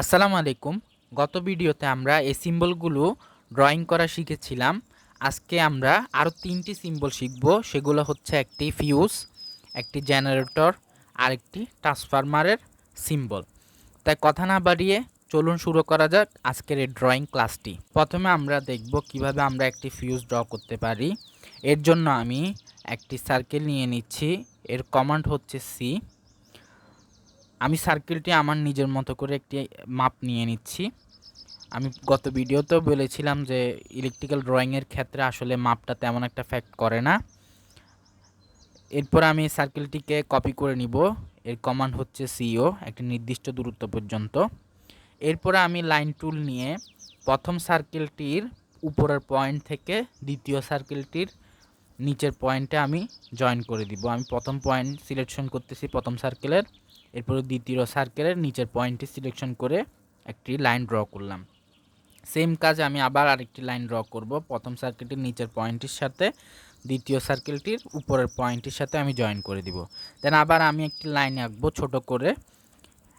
আসসালামু আলাইকুম। গত ভিডিওতে আমরা এই সিম্বলগুলো ড্রয়িং করা শিখেছিলাম। আজকে আমরা আরও 3টি সিম্বল শিখব। সেগুলো হচ্ছে একটি ফিউজ, একটি জেনারেটর আর একটি ট্রান্সফরমারের সিম্বল। তাই কথা না বাড়িয়ে চলুন শুরু করা যাক আজকের এই ড্রয়িং ক্লাসটি। প্রথমে আমরা দেখব কিভাবে আমরা একটি ফিউজ ড্র করতে পারি। এর জন্য আমি একটি সার্কেল নিয়ে নিচ্ছি। এর কমান্ড হচ্ছে সি। আমি সার্কেলটি আমার নিজের মতো করে একটি মাপ নিয়ে নিচ্ছি। আমি গত ভিডিওতেও বলেছিলাম যে ইলেকট্রিক্যাল ড্রয়িংয়ের ক্ষেত্রে আসলে মাপটা তেমন একটা ফ্যাক্ট করে না। এরপর আমি সার্কেলটিকে কপি করে নিব। এর কমান্ড হচ্ছে সিও, একটি নির্দিষ্ট দূরত্ব পর্যন্ত। এরপরে আমি লাইন টুল নিয়ে প্রথম সার্কেলটির উপরের পয়েন্ট থেকে দ্বিতীয় সার্কেলটির নিচের পয়েন্টে আমি জয়েন করে দিব। আমি প্রথম পয়েন্ট সিলেকশন করতেছি প্রথম সার্কেলের, এরপরে দ্বিতীয় সার্কেলের নিচের পয়েন্টটি সিলেকশন করে একটি লাইন ড্র করলাম। সেম কাজ আমি আবার আরেকটি লাইন ড্র করব। প্রথম সার্কেলটির নিচের পয়েন্টটির সাথে দ্বিতীয় সার্কেলটির উপরের পয়েন্টটির সাথে আমি জয়েন করে দিব। দেন আবার আমি একটি লাইন আঁকবো ছোট করে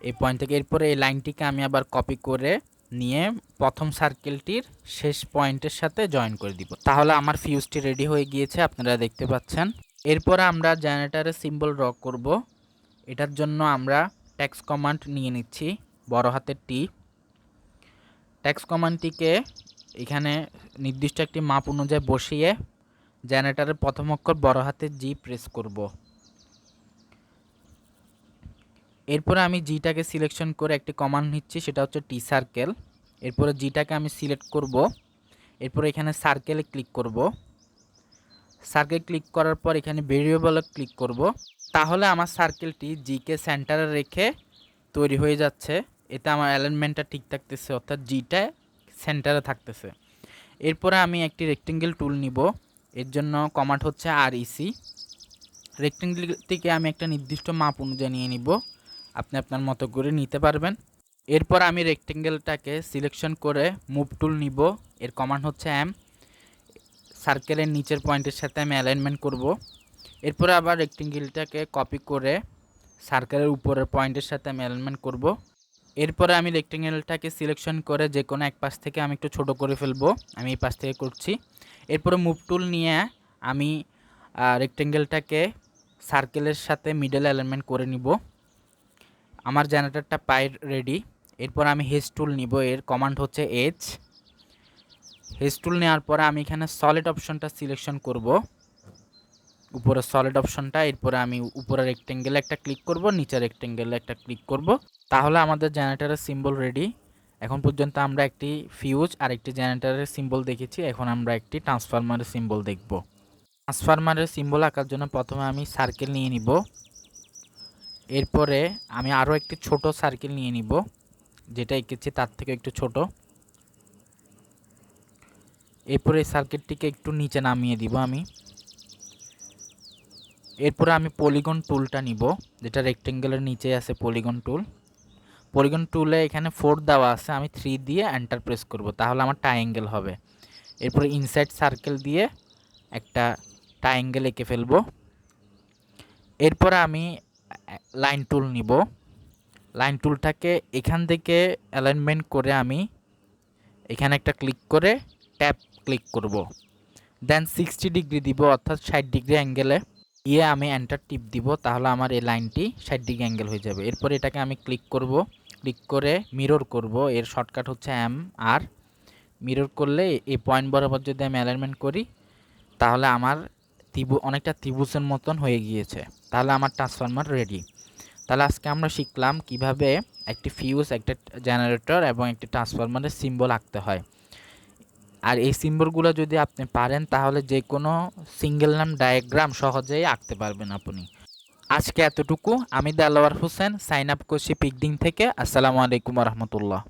এই পয়েন্ট থেকে। এরপরে এই লাইনটিকে আমি আবার কপি করে নিয়ে প্রথম সার্কেলটির শেষ পয়েন্টের সাথে জয়েন করে দিব। তাহলে আমার ফিউজটি রেডি হয়ে গিয়েছে, আপনারা দেখতে পাচ্ছেন। এরপরে আমরা জেনারেটরের সিম্বল ড্র করব। এটার জন্য আমরা টেক্সট কমান্ড নিয়ে নিচ্ছি, বড় হাতের টি। টেক্সট কমান্ডটিকে এখানে নির্দিষ্ট একটি মাপ অনুযায়ী বসিয়ে জেনারেটরের প্রথম অক্ষর বড় হাতের জি প্রেস করব। এরপরে আমি জিটাকে সিলেকশন করে একটি কমান্ড নিচ্ছি, সেটা হচ্ছে টি সার্কেল। এরপরে জিটাকে আমি সিলেক্ট করব। এরপরে এখানে সার্কেলে ক্লিক করব। সার্কেল ক্লিক করার পর এখানে ভেরিয়েবলে ক্লিক করব। তাহলে আমার সার্কেলটি জিকে সেন্টারে রেখে তৈরি হয়ে যাচ্ছে। এতে আমার অ্যালাইনমেন্টটা ঠিক থাকতেছে, অর্থাৎ জিটা সেন্টারে থাকতেছে। এরপরে আমি একটি রেক্টেঙ্গেল টুল নিব। এর জন্য কমান্ড হচ্ছে আরইসি। রেক্টেঙ্গেলটিকে আমি একটা নির্দিষ্ট মাপ অনুযায়ী নিয়ে নিব, আপনি আপনার মতো করে নিতে পারবেন। এরপর আমি রেক্টেঙ্গেলটাকে সিলেকশন করে মুভ টুল নিব। এর কমান্ড হচ্ছে এম। সার্কেলের নিচের পয়েন্টের সাথে আমি অ্যালাইনমেন্ট করব। এরপরে আবার রেক্টেঙ্গেলটাকে কপি করে সার্কেলের উপরের পয়েন্টের সাথে আমি অ্যালাইনমেন্ট করব। এরপরে আমি রেক্টেঙ্গেলটাকে সিলেকশন করে যে কোনো এক পাশ থেকে আমি একটু ছোট করে ফেলবো। আমি এই পাশ থেকে করছি। এরপরে মুভ টুল নিয়ে আমি রেক্টেঙ্গেলটাকে সার্কেলের সাথে মিডল অ্যালাইনমেন্ট করে নিব। আমার জেনারেটরটা প্রায় রেডি। এরপর আমি হেজ টুল নিব। এর কমান্ড হচ্ছে এইচ। হেজ টুল নেওয়ার পরে আমি এখানে সলিড অপশনটা সিলেকশন করব, উপরে সলিড অপশনটা। এরপরে আমি উপরে রেক্টেঙ্গেলে একটা ক্লিক করব, নিচের রেক্টেঙ্গেলে একটা ক্লিক করব। তাহলে আমাদের জেনারেটরের সিম্বল রেডি। এখন পর্যন্ত আমরা একটি ফিউজ আর একটি জেনারেটরের সিম্বল দেখেছি। এখন আমরা একটি ট্রান্সফরমারের সিম্বল দেখব। ট্রান্সফরমারের সিম্বল আঁকার জন্য প্রথমে আমি সার্কেল নিয়ে নিব। এরপরে আমি আরও একটি ছোট সার্কেল নিয়ে নিব, যেটা এঁকেছি তার থেকে একটু ছোট। এরপরে এই সার্কেলটিকে একটু নিচে নামিয়ে দিব আমি। এরপরে আমি পলিগন টুলটা নিব, যেটা রেক্টেঙ্গেলের নিচে আছে পলিগন টুল। পলিগন টুলে এখানে 4 দেওয়া আছে, আমি 3 দিয়ে এন্টার প্রেস করব, তাহলে আমার ট্রায়াঙ্গেল হবে। এরপরে ইনসাইড সার্কেল দিয়ে একটা ট্রায়াঙ্গেল এঁকে ফেলব। এরপরে আমি লাইন টুল নিব। লাইন টুলটাকে এখান থেকে অ্যালাইনমেন্ট করে আমি এখানে একটা ক্লিক করে ট্যাপ ক্লিক করব। দেন 60 ডিগ্রি দিব, অর্থাৎ 60 ডিগ্রি অ্যাঙ্গেলে দিয়ে আমি এন্টার টিপ দিব। তাহলে আমার এই লাইনটি 60 ডিগ্রি অ্যাঙ্গেল হয়ে যাবে। এরপর এটাকে আমি ক্লিক করব, ক্লিক করে মিরর করব। এর শর্টকাট হচ্ছে এম আর। মিরর করলে এই পয়েন্ট বরাবর যদি আমি অ্যালাইনমেন্ট করি, তাহলে আমার অনেকটা ত্রিভুজের মতন হয়ে গিয়েছে। তাহলে আমার ট্রান্সফরমার রেডি। তাহলে আজকে আমরা শিখলাম কিভাবে একটি ফিউজ, একটা জেনারেটর এবং একটি ট্রান্সফরমারের সিম্বল আঁকতে হয়। আর এই সিম্বলগুলো যদি আপনি পারেন, তাহলে যে কোনো সিঙ্গেল নাম ডায়াগ্রাম সহজেই আঁকতে পারবেন আপনি। আজকে এতটুকু। আমি দেলোয়ার হোসেন, সাইন আপ করছি পিকদিন থেকে। আসসালামু আলাইকুম রহমতুল্লাহ।